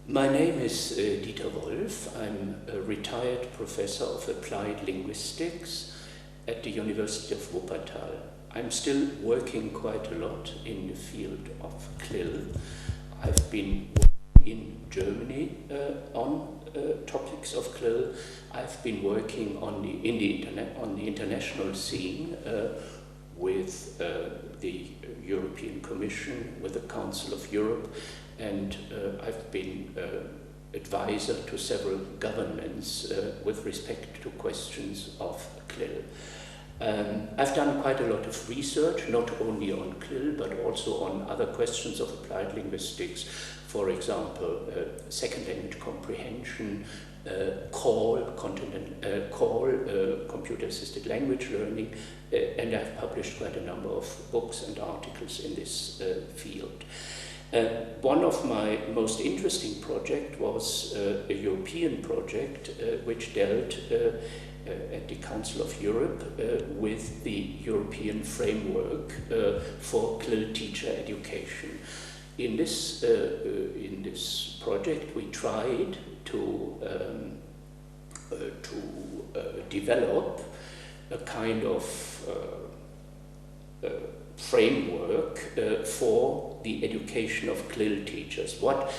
My name is Dieter Wolff. I'm a retired professor of applied linguistics at the University of Wuppertal. I'm still working quite a lot in the field of CLIL. I've been working in Germany on topics of CLIL. I've been working on the international scene with the European Commission, with the Council of Europe, and I've been advisor to several governments with respect to questions of CLIL. I've done quite a lot of research, not only on CLIL, but also on other questions of applied linguistics, for example, second language comprehension, computer-assisted language learning, and I've published quite a number of books and articles in this field. One of my most interesting projects was a European project which dealt at the Council of Europe with the European framework for CLIL teacher education. In this project we tried to develop a kind of framework for the education of CLIL teachers. What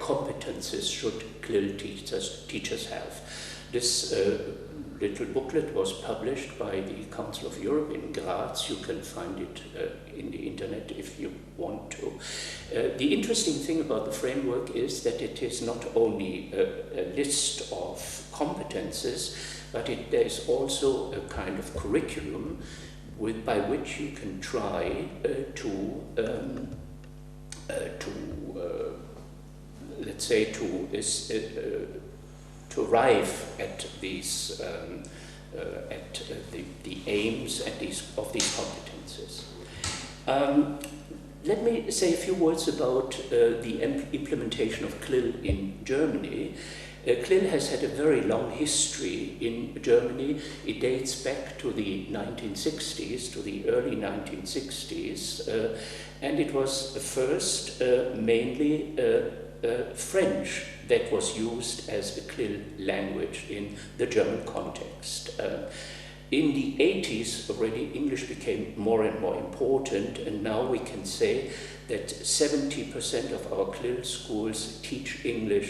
competences should CLIL teachers have? This little booklet was published by the Council of Europe in Graz. You can find it in the internet if you want to. The interesting thing about the framework is that it is not only a list of competences, but there is also a kind of curriculum by which you can try to arrive at these the aims of these competences. Let me say a few words about the implementation of CLIL in Germany. CLIL has had a very long history in Germany. It dates back to the 1960s, to the early 1960s, and it was first mainly French that was used as a CLIL language in the German context. In the 80s already English became more and more important, and now we can say that 70% of our CLIL schools teach CLIL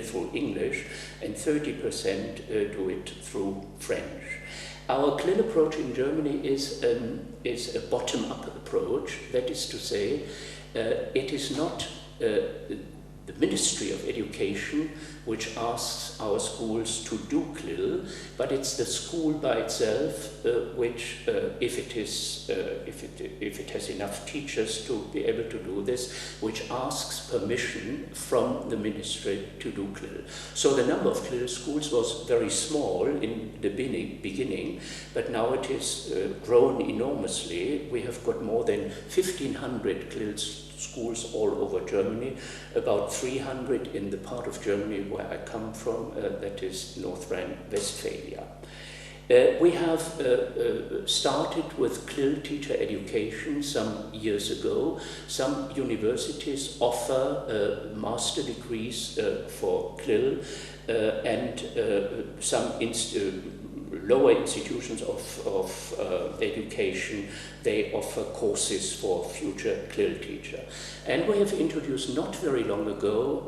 through English, and 30% do it through French. Our CLIL approach in Germany is a bottom-up approach. That is to say, it is not the Ministry of Education which asks our schools to do CLIL, but it's the school by itself which, if it has enough teachers to be able to do this, which asks permission from the ministry to do CLIL. So the number of CLIL schools was very small in the beginning, but now it has grown enormously. We have got more than 1,500 CLIL schools all over Germany, about 300 in the part of Germany where I come from, that is North Rhine-Westphalia. We have started with CLIL teacher education some years ago. Some universities offer master degrees for CLIL, and some lower institutions of education, they offer courses for future CLIL teacher. And we have introduced not very long ago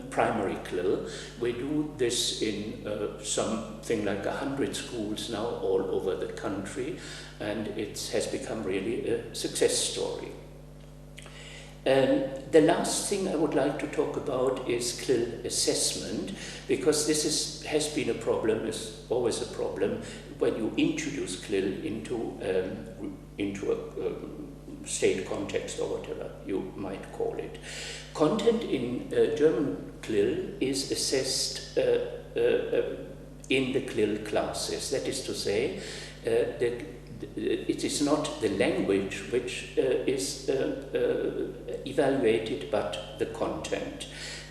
primary CLIL. We do this in something like 100 schools now all over the country, and it has become really a success story. The last thing I would like to talk about is CLIL assessment, because this has been a problem, is always a problem when you introduce CLIL into a state context or whatever you might call it. Content in German CLIL is assessed in the CLIL classes. That is to say, it is not the language which is evaluated, but the content.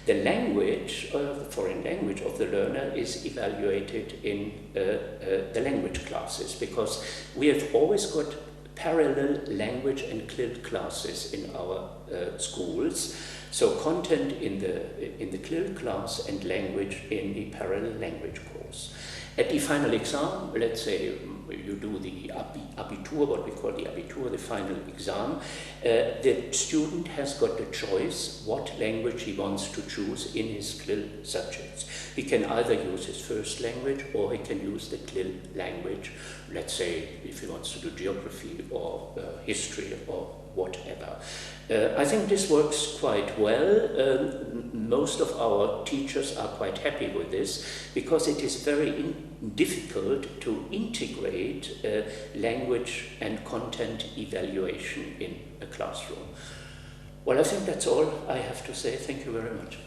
The language, the foreign language of the learner is evaluated in the language classes, because we have always got parallel language and CLIL classes in our schools. So content in the CLIL class and language in the parallel language course. At the final exam, let's say you do the Abitur, what we call the Abitur, the final exam, the student has got the choice what language he wants to choose in his CLIL subjects. He can either use his first language or he can use the CLIL language, let's say if he wants to do geography or history or whatever. I think this works quite well. Most of our teachers are quite happy with this because it is very difficult to integrate language and content evaluation in a classroom. Well, I think that's all I have to say. Thank you very much.